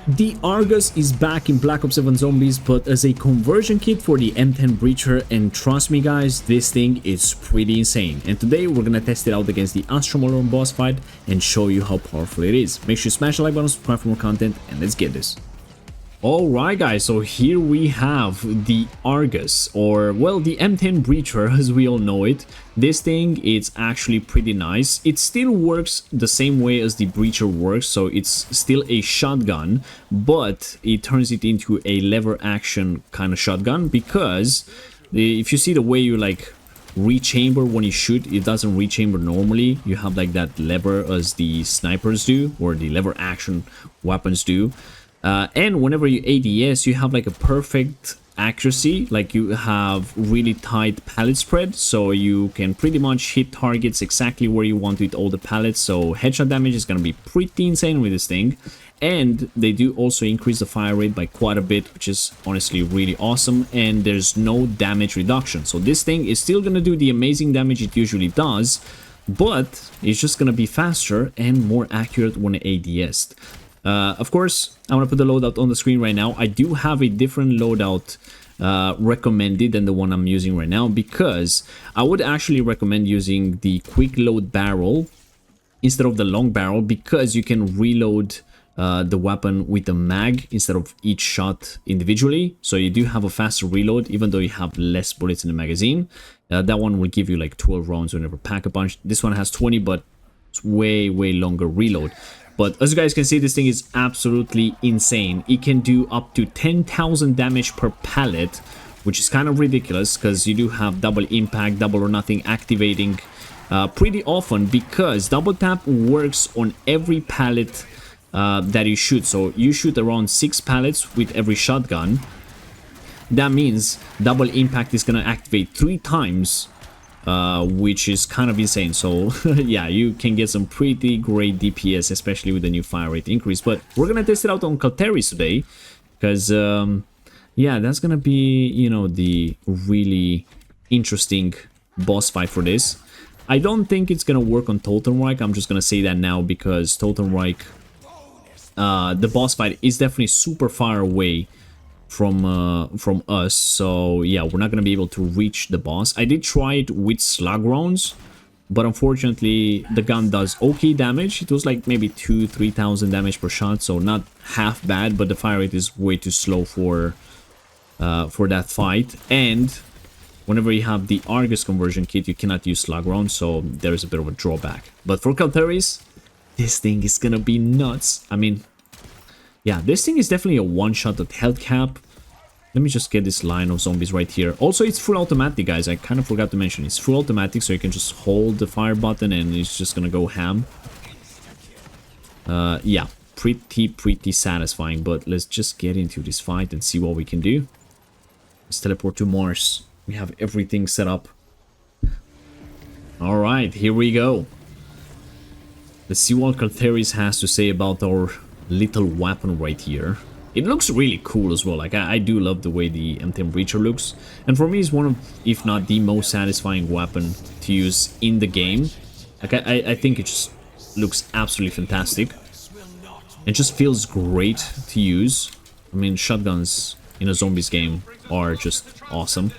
The Argus is back in Black Ops 7 Zombies, but as a conversion kit for the M10 Breacher, and trust me guys, this thing is pretty insane. And today we're gonna test it out against the Astra Malorum boss fight and show you how powerful it is. Make sure you smash the like button, subscribe for more content, and let's get this. Alright guys, so here we have the Argus, or well, the M10 Breacher as we all know it. This thing is actually pretty nice. It still works the same way as the Breacher works, so it's still a shotgun, but it turns it into a lever action kind of shotgun, because if you see the way you like rechamber when you shoot, it doesn't rechamber normally. You have like that lever as the snipers do, or the lever action weapons do. And whenever you ADS, you have like a perfect accuracy, like you have really tight pallet spread, so you can pretty much hit targets exactly where you want with all the pallets. So headshot damage is gonna be pretty insane with this thing, and they do also increase the fire rate by quite a bit, which is honestly really awesome. And there's no damage reduction, so this thing is still gonna do the amazing damage it usually does, but it's just gonna be faster and more accurate when ADS'd. Of course, I want to put the loadout on the screen right now. I do have a different loadout recommended than the one I'm using right now, because I would actually recommend using the quick load barrel instead of the long barrel, because you can reload the weapon with the mag instead of each shot individually. So you do have a faster reload even though you have less bullets in the magazine. That one will give you like 12 rounds whenever pack a punch. This one has 20, but it's way longer reload. But as you guys can see, this thing is absolutely insane. It can do up to 10,000 damage per pallet, which is kind of ridiculous because you do have double impact, double or nothing activating pretty often, because double tap works on every pallet that you shoot. So you shoot around 6 pallets with every shotgun. That means double impact is going to activate 3 times. Which is kind of insane. So yeah, you can get some pretty great DPS, especially with the new fire rate increase. But we're gonna test it out on Calteris today, because yeah, that's gonna be, you know, the really interesting boss fight for this. I don't think it's gonna work on Totenreich. I'm just gonna say that now, because Totenreich, the boss fight is definitely super far away from us, so yeah, we're not gonna be able to reach the boss. I did try it with slug rounds, but unfortunately the gun does okay damage. It was like maybe 2,000-3,000 damage per shot, so not half bad, but the fire rate is way too slow for that fight. And whenever you have the Argus conversion kit, you cannot use slug rounds, so there's a bit of a drawback. But for Calteris, this thing is gonna be nuts. I mean, yeah, this thing is definitely a one-shot at health cap. Let me just get this line of zombies right here. Also, it's full automatic, guys. I kind of forgot to mention. It's full automatic, so you can just hold the fire button and it's just gonna go ham. Yeah, pretty satisfying. But let's just get into this fight and see what we can do. Let's teleport to Mars. We have everything set up. Alright, here we go. Let's see what Calteris has to say about our little weapon right here. It looks really cool as well. Like, I do love the way the M10 Breacher looks, and for me it's one of, if not the most satisfying weapon to use in the game. Like, I think it just looks absolutely fantastic. It just feels great to use. I mean, shotguns in a zombies game are just awesome.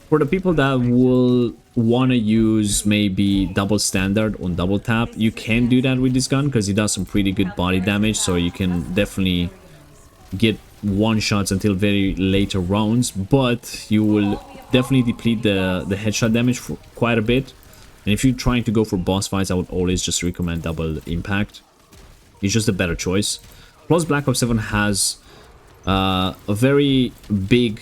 For the people that will want to use maybe double standard on double tap, you can do that with this gun, because it does some pretty good body damage, so you can definitely get one shots until very later rounds, but you will definitely deplete the headshot damage for quite a bit. And if you're trying to go for boss fights, I would always just recommend double impact. It's just a better choice. Plus, Black Ops 7 has a very big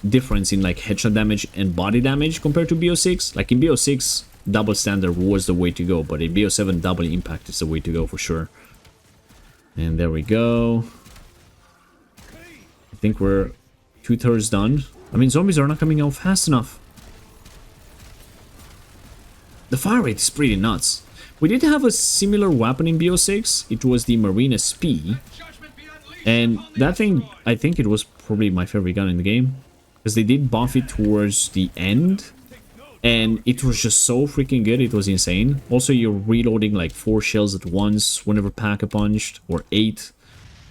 difference in like headshot damage and body damage compared to BO6. Like in BO6, double standard was the way to go, but in BO7, double impact is the way to go for sure. And there we go. I think we're 2/3 done. I mean, zombies are not coming out fast enough. The fire rate is pretty nuts. We did have a similar weapon in BO6. It was the Marine SP, and that thing, I think it was probably my favorite gun in the game, because they did buff it towards the end, and it was just so freaking good. It was insane. Also, you're reloading like 4 shells at once whenever pack-a-punched, or 8.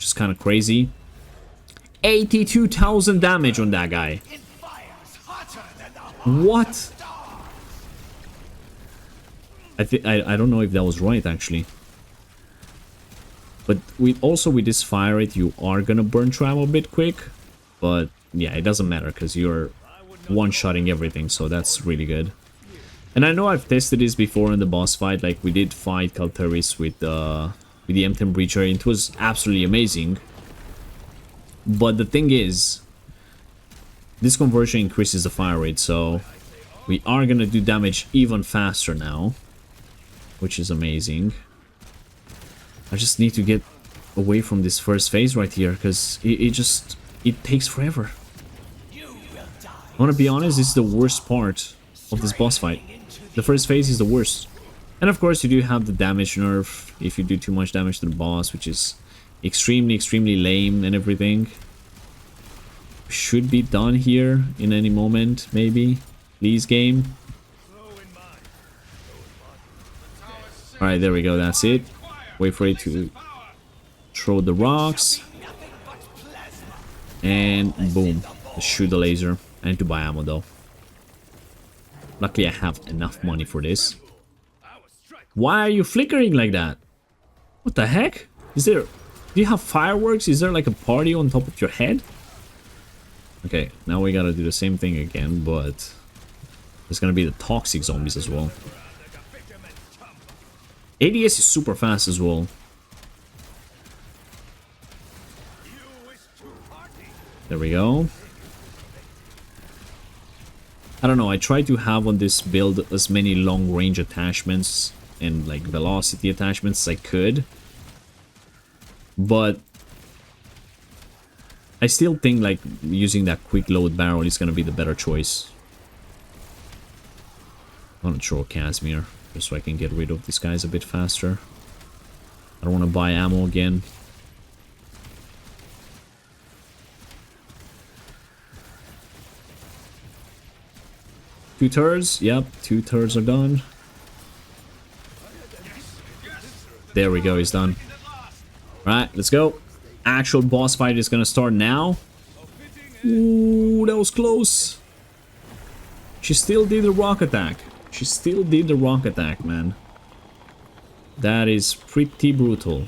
which is kind of crazy. 82,000 damage on that guy. What? I don't know if that was right, actually. But with this fire rate, you are gonna burn through ammo a bit quick. But yeah, it doesn't matter because you're one-shotting everything, so that's really good. And I know I've tested this before in the boss fight. Like, we did fight Kalteris with the M10 Breacher, and it was absolutely amazing. But the thing is, this conversion increases the fire rate, so we are gonna do damage even faster now, which is amazing. I just need to get away from this first phase right here, because it takes forever. I wanna be honest, this is the worst part of this boss fight. The first phase is the worst. And of course you do have the damage nerf if you do too much damage to the boss, which is extremely lame and everything. Should be done here in any moment, maybe. Please, game. Alright, there we go, that's it. Wait for it to throw the rocks. And boom. Shoot the laser. I need to buy ammo though. Luckily I have enough money for this. Why are you flickering like that? What the heck? Do you have fireworks? Is there like a party on top of your head? Okay, now we gotta do the same thing again, but there's gonna be the toxic zombies as well. ADS is super fast as well. There we go. I don't know, I try to have on this build as many long range attachments and like velocity attachments as I could. But I still think like using that quick load barrel is gonna be the better choice. I'm gonna throw a Casimir just so I can get rid of these guys a bit faster. I don't want to buy ammo again. Two-thirds? Yep, two-thirds are done. There we go, he's done. Right, let's go. Actual boss fight is gonna start now. Ooh, that was close. She still did the rock attack. She still did the rock attack, man. That is pretty brutal.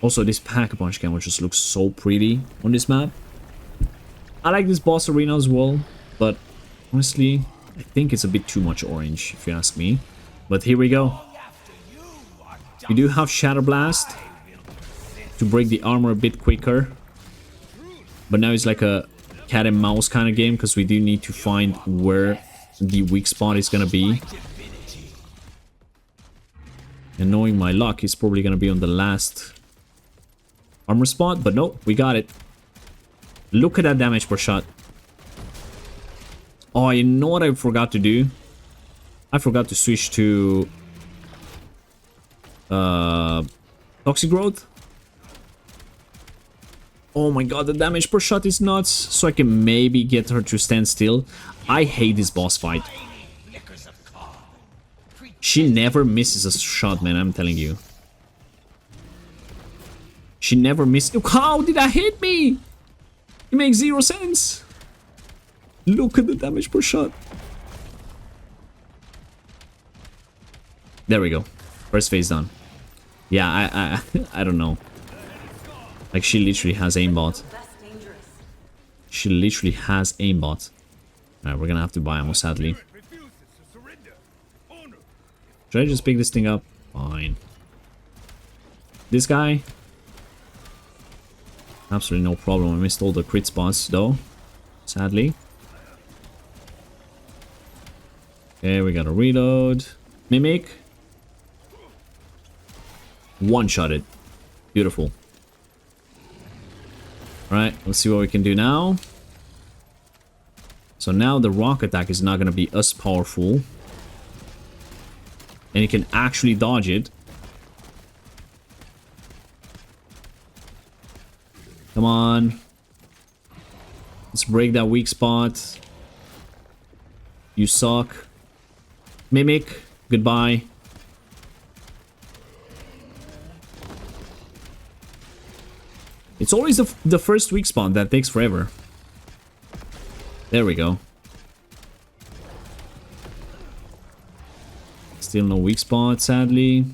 Also, this pack-a-punch camera just looks so pretty on this map. I like this boss arena as well, but honestly, I think it's a bit too much orange, if you ask me. But here we go. We do have Shatter Blast to break the armor a bit quicker. But now it's like a cat and mouse kind of game, because we do need to find where the weak spot is gonna be. And knowing my luck, it's probably gonna be on the last armor spot, but no, we got it. Look at that damage per shot. Oh, you know what I forgot to do? I forgot to switch to Toxic Growth. Oh my god, the damage per shot is nuts. So I can maybe get her to stand still. I hate this boss fight. She never misses a shot, man, I'm telling you. She never misses. How did that hit me? It makes zero sense. Look at the damage per shot. There we go. First phase done. Yeah, I don't know. Like, she literally has aimbot. She literally has aimbot. Alright, we're gonna have to buy ammo, sadly. Should I just pick this thing up? Fine. This guy? Absolutely no problem. I missed all the crit spots, though. Sadly. Okay, we gotta reload. Mimic. One-shot it. Beautiful. Alright, let's see what we can do now. So now the rock attack is not going to be as powerful. And you can actually dodge it. Come on. Let's break that weak spot. You suck. Mimic, goodbye. It's always the first weak spot that takes forever. There we go. Still no weak spot, sadly.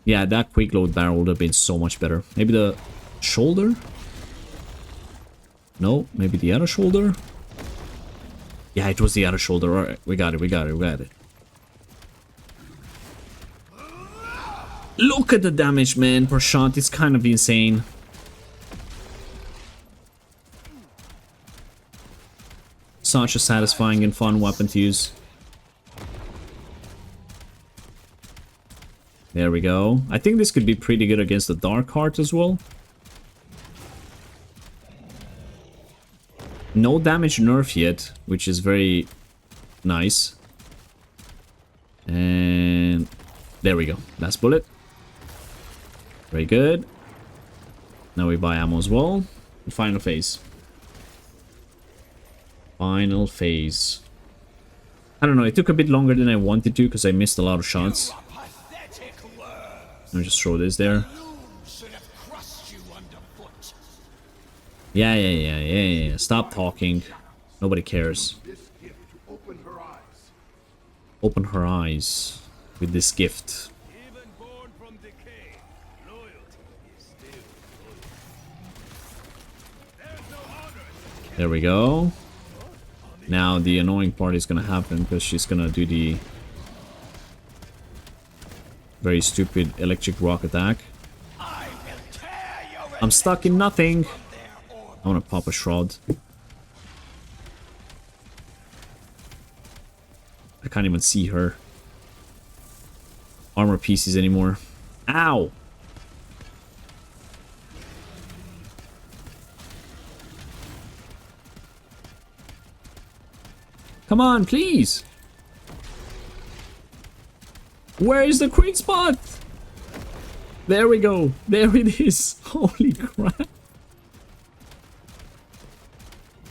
Yeah, that quick load barrel would have been so much better. Maybe the shoulder? No, maybe the other shoulder? Yeah, it was the other shoulder. Alright, we got it, we got it, we got it. Look at the damage, man, per shot. It's kind of insane. Such a satisfying and fun weapon to use. There we go. I think this could be pretty good against the Dark Heart as well. No damage nerf yet, which is very nice. And there we go. Last bullet. Very good. Now we buy ammo as well. Final phase. Final phase. I don't know, it took a bit longer than I wanted to because I missed a lot of shots. Let me just throw this there. Yeah. Stop talking. Nobody cares. Open her eyes with this gift. There we go. Now the annoying part is gonna happen because she's gonna do the very stupid electric rock attack. I'm stuck in nothing. I wanna pop a shroud. I can't even see her armor pieces anymore. Ow! Come on, please! Where is the quick spot? There we go. There it is. Holy crap. A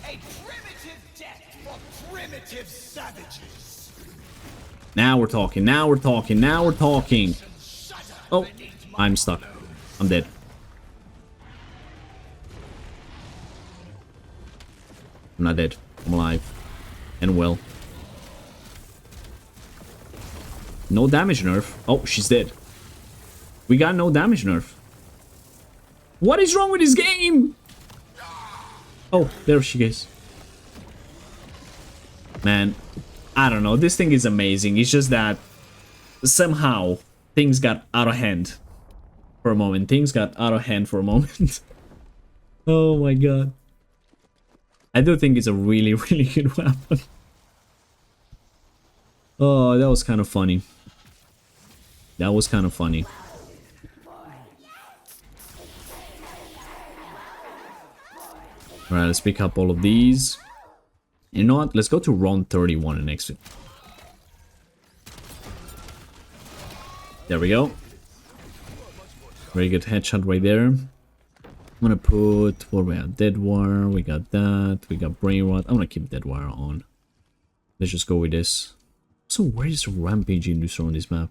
primitive death for primitive savages. Now we're talking. Now we're talking. Now we're talking. Oh, I'm stuck. I'm dead. I'm not dead. I'm alive. And well. No damage nerf. Oh, she's dead. We got no damage nerf. What is wrong with this game? Oh, there she is. Man, I don't know. This thing is amazing. It's just that somehow things got out of hand for a moment. Things got out of hand for a moment. Oh my god. I do think it's a really, really good weapon. Oh, that was kind of funny. That was kind of funny. Alright, let's pick up all of these. You know what? Let's go to round 31 and exit. There we go. Very good headshot right there. I'm gonna put... what we have? Dead Wire. We got that. We got Brain Rot. I'm gonna keep Dead Wire on. Let's just go with this. So where is the Rampage Inducer on this map?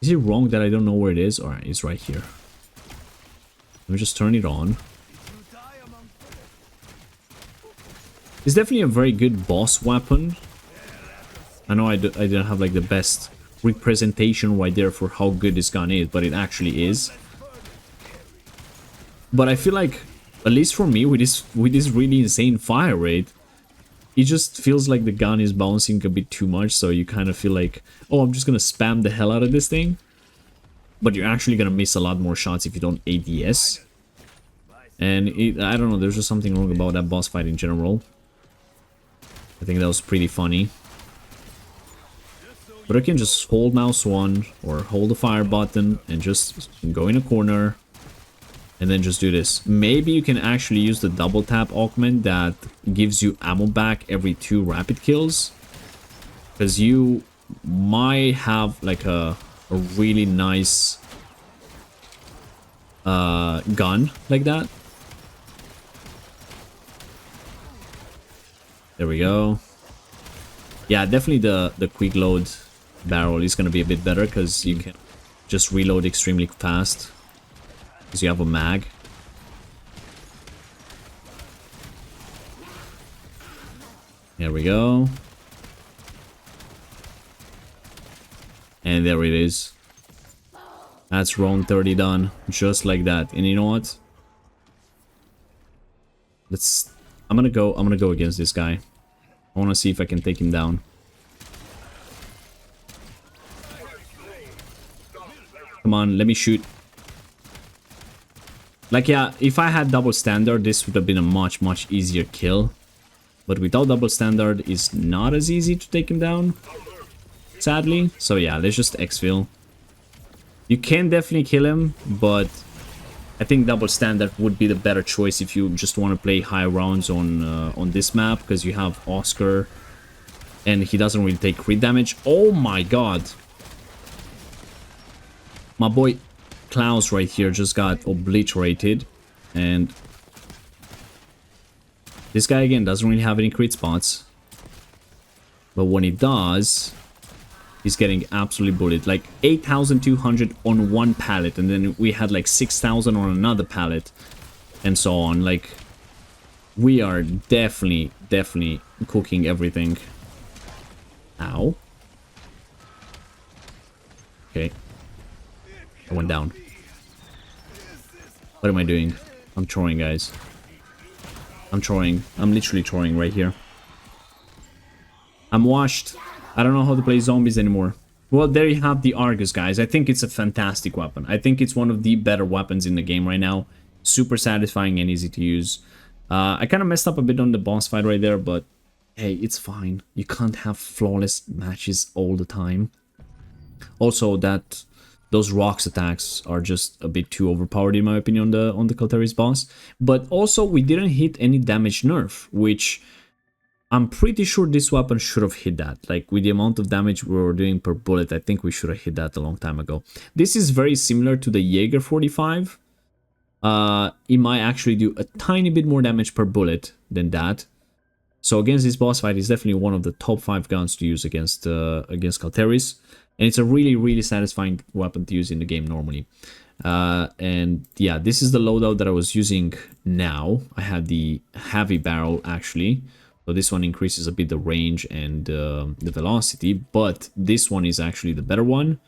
Is it wrong that I don't know where it is? Alright, it's right here. Let me just turn it on. It's definitely a very good boss weapon. I know I didn't have like the best representation right there for how good this gun is, but it actually is. But I feel like, at least for me, with this really insane fire rate, it just feels like the gun is bouncing a bit too much, so you kind of feel like, oh, I'm just gonna spam the hell out of this thing. But you're actually gonna miss a lot more shots if you don't ADS. And I don't know, there's just something wrong about that boss fight in general. I think that was pretty funny. But I can just hold mouse 1 or hold the fire button and just go in a corner. And then just do this. Maybe you can actually use the double tap augment that gives you ammo back every 2 rapid kills. Because you might have like a really nice gun like that. There we go. Yeah, definitely the quick load barrel is going to be a bit better because you can just reload extremely fast. because you have a mag. There we go. And there it is. That's round 30 done. Just like that. And you know what? I'm gonna go against this guy. I wanna see if I can take him down. Come on, let me shoot. Like, yeah, if I had double standard, this would have been a much easier kill. But without double standard, it's not as easy to take him down, sadly. So yeah, let's just exfil. You can definitely kill him, but I think double standard would be the better choice if you just want to play high rounds on this map, because you have Oscar, and he doesn't really take crit damage. Oh my god. My boy Klaus right here just got obliterated, and this guy again doesn't really have any crit spots, but when he does, he's getting absolutely bullied. Like 8,200 on one pallet, and then we had like 6,000 on another pallet, and so on. Like, we are definitely cooking everything. Ow. Okay. I went down. What am I doing? I'm throwing, guys. I'm throwing. I'm literally throwing right here. I'm washed. I don't know how to play zombies anymore. Well, there you have the Argus, guys. I think it's a fantastic weapon. I think it's one of the better weapons in the game right now. Super satisfying and easy to use. I kind of messed up a bit on the boss fight right there, but hey, it's fine. You can't have flawless matches all the time. Also, those rocks attacks are just a bit too overpowered in my opinion on the Kalteris boss. But also, we didn't hit any damage nerf, which I'm pretty sure this weapon should have hit that. Like, with the amount of damage we were doing per bullet, I think we should have hit that a long time ago. This is very similar to the Jaeger 45. It might actually do a tiny bit more damage per bullet than that. So against this boss fight, it's definitely one of the top 5 guns to use against Kalteris. And it's a really satisfying weapon to use in the game normally. And yeah, this is the loadout that I was using now. I had the heavy barrel actually. So this one increases a bit the range and the velocity. But this one is actually the better one,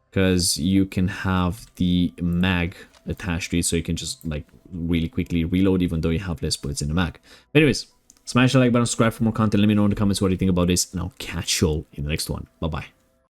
because you can have the mag attached to it. So you can just like really quickly reload even though you have less bullets in the mag. But anyways, smash the like button, subscribe for more content. Let me know in the comments what you think about this. And I'll catch you all in the next one. Bye-bye.